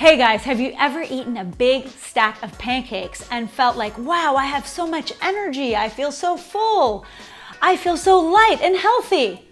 Hey guys, have you ever eaten a big stack of pancakes and felt like, wow, I have so much energy, I feel so full, I feel so light and healthy?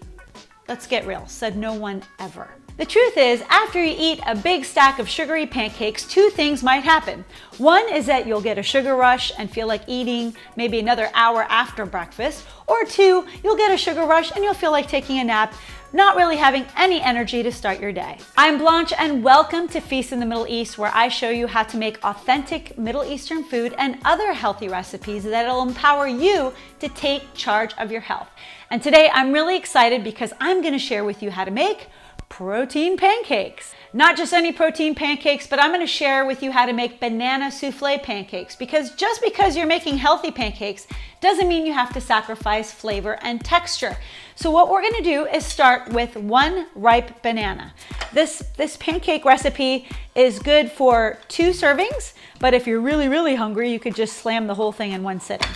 Let's get real, said no one ever. The truth is, after you eat a big stack of sugary pancakes, two things might happen. One is that you'll get a sugar rush and feel like eating maybe another hour after breakfast, or two, you'll get a sugar rush and you'll feel like taking a nap, not really having any energy to start your day. I'm Blanche and welcome to Feast in the Middle East, where I show you how to make authentic Middle Eastern food and other healthy recipes that'll empower you to take charge of your health. And today I'm really excited because I'm gonna share with you how to make protein pancakes. Not just any protein pancakes, but I'm going to share with you how to make banana souffle pancakes, because just because you're making healthy pancakes doesn't mean you have to sacrifice flavor and texture. So what we're going to do is start with one ripe banana. This pancake recipe is good for 2 servings, but if you're really hungry, you could just slam the whole thing in one sitting.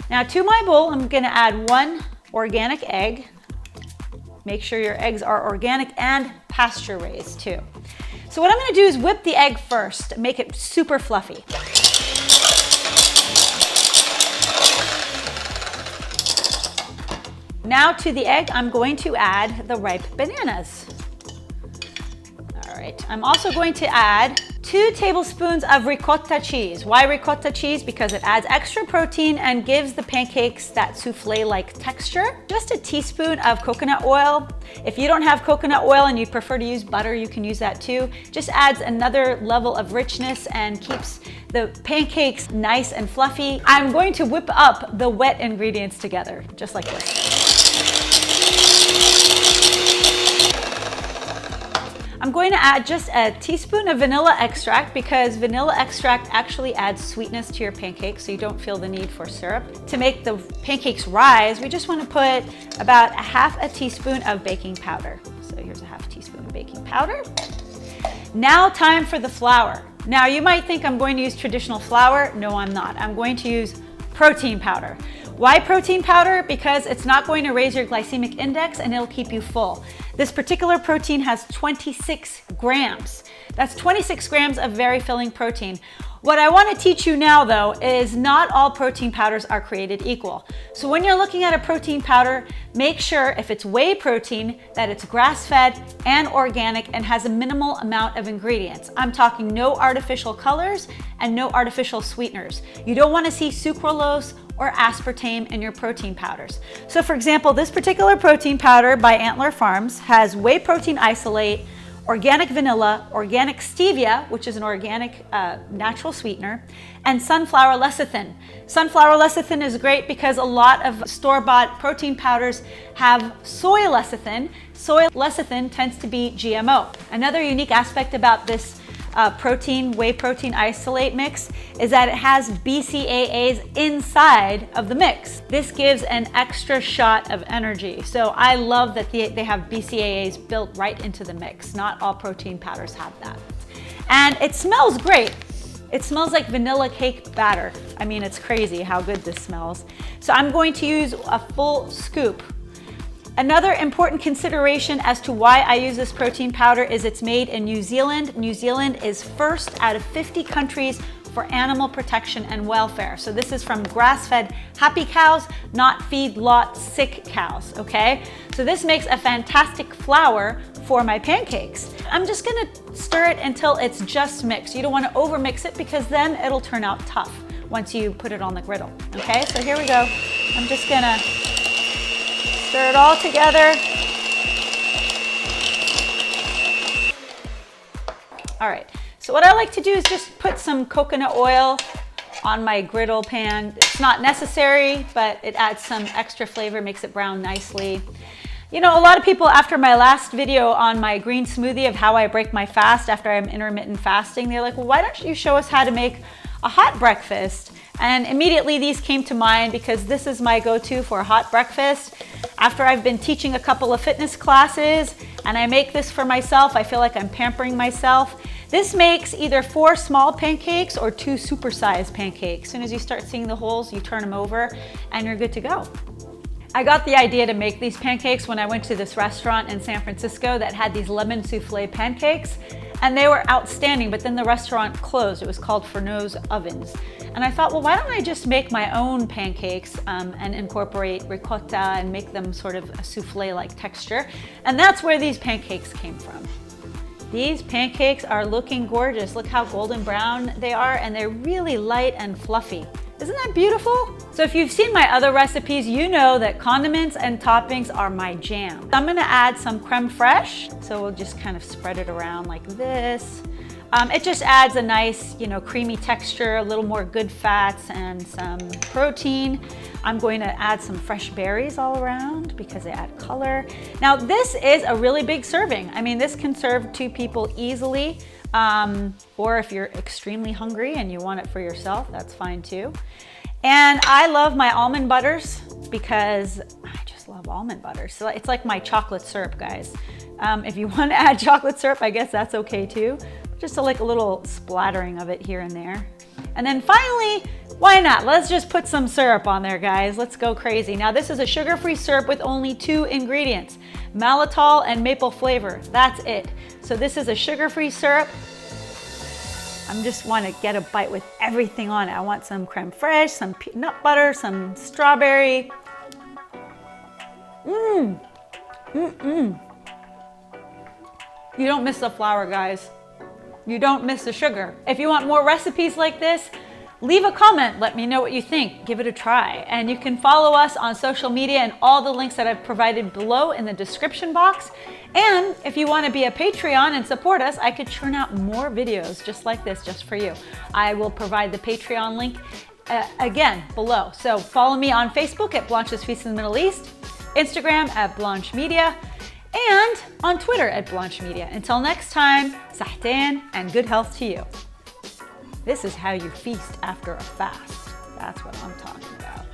Now to my bowl, I'm going to add 1 organic egg. Make sure your eggs are organic and pasture raised too. So what I'm gonna do is whip the egg first, make it super fluffy. Now to the egg, I'm going to add the ripe bananas. All right, I'm also going to add 2 tablespoons of ricotta cheese. Why ricotta cheese? Because it adds extra protein and gives the pancakes that souffle-like texture. Just a teaspoon of coconut oil. If you don't have coconut oil and you prefer to use butter, you can use that too. Just adds another level of richness and keeps the pancakes nice and fluffy. I'm going to whip up the wet ingredients together, just like this. I'm going to add just a teaspoon of vanilla extract because vanilla extract actually adds sweetness to your pancakes, so you don't feel the need for syrup. To make the pancakes rise, we just want to put about a half a teaspoon of baking powder. So here's a half teaspoon of baking powder. Now time for the flour. Now you might think I'm going to use traditional flour. No, I'm not. I'm going to use protein powder. Why protein powder? Because it's not going to raise your glycemic index and it'll keep you full. This particular protein has 26 grams. That's 26 grams of very filling protein. What I want to teach you now though is not all protein powders are created equal. So when you're looking at a protein powder, make sure if it's whey protein that it's grass-fed and organic and has a minimal amount of ingredients. I'm talking no artificial colors and no artificial sweeteners. You don't want to see sucralose or aspartame in your protein powders. So for example, this particular protein powder by Antler Farms has whey protein isolate, organic vanilla, organic stevia, which is an organic natural sweetener, and sunflower lecithin. Sunflower lecithin is great because a lot of store-bought protein powders have soy lecithin. Soy lecithin tends to be GMO. Another unique aspect about this whey protein isolate mix is that it has BCAAs inside of the mix. This gives an extra shot of energy. So I love that they have BCAAs built right into the mix. Not all protein powders have that. And it smells great. It smells like vanilla cake batter. I mean, it's crazy how good this smells. So I'm going to use a full scoop. Another important consideration as to why I use this protein powder is it's made in New Zealand. New Zealand is first out of 50 countries for animal protection and welfare. So this is from grass-fed happy cows, not feedlot sick cows, okay? So this makes a fantastic flour for my pancakes. I'm just gonna stir it until it's just mixed. You don't wanna over-mix it because then it'll turn out tough once you put it on the griddle, okay? So here we go. I'm just gonna stir it all together. All right, so what I like to do is just put some coconut oil on my griddle pan. It's not necessary, but it adds some extra flavor, makes it brown nicely. You know, a lot of people after my last video on my green smoothie of how I break my fast after I'm intermittent fasting, they're like, well, why don't you show us how to make a hot breakfast? And immediately these came to mind because this is my go-to for a hot breakfast. After I've been teaching a couple of fitness classes and I make this for myself, I feel like I'm pampering myself. This makes either 4 small pancakes or 2 supersized pancakes. As soon as you start seeing the holes, you turn them over and you're good to go. I got the idea to make these pancakes when I went to this restaurant in San Francisco that had these lemon souffle pancakes. and they were outstanding, but then the restaurant closed. It was called Furneaux's Ovens. And I thought, well, why don't I just make my own pancakes and incorporate ricotta and make them sort of a souffle-like texture. And that's where these pancakes came from. These pancakes are looking gorgeous. Look how golden brown they are, and they're really light and fluffy. Isn't that beautiful? So if you've seen my other recipes, you know that condiments and toppings are my jam. I'm gonna add some creme fraiche. So we'll just kind of spread it around like this. It just adds a nice, creamy texture, a little more good fats and some protein. I'm going to add some fresh berries all around because they add color. Now this is a really big serving. I mean, this can serve 2 people easily. Or if you're extremely hungry and you want it for yourself, that's fine too. And I love my almond butters because I just love almond butter. So it's like my chocolate syrup, guys. If you want to add chocolate syrup, I guess that's okay too. Just like a little splattering of it here and there. And then finally, why not? Let's just put some syrup on there, guys. Let's go crazy. Now this is a sugar-free syrup with only 2 ingredients, maltitol and maple flavor. That's it. So this is a sugar-free syrup. I just want to get a bite with everything on it. I want some creme fraiche, some peanut butter, some strawberry. You don't miss the flour, guys. You don't miss the sugar. If you want more recipes like this, leave a comment. Let me know what you think. Give it a try. And you can follow us on social media and all the links that I've provided below in the description box. And if you want to be a Patreon and support us, I could churn out more videos just like this, just for you. I will provide the Patreon link again below. So follow me on Facebook at Blanche's Feast in the Middle East, Instagram at Blanche Media, and on Twitter at Blanche Media. Until next time, sahtain and good health to you. This is how you feast after a fast. That's what I'm talking about.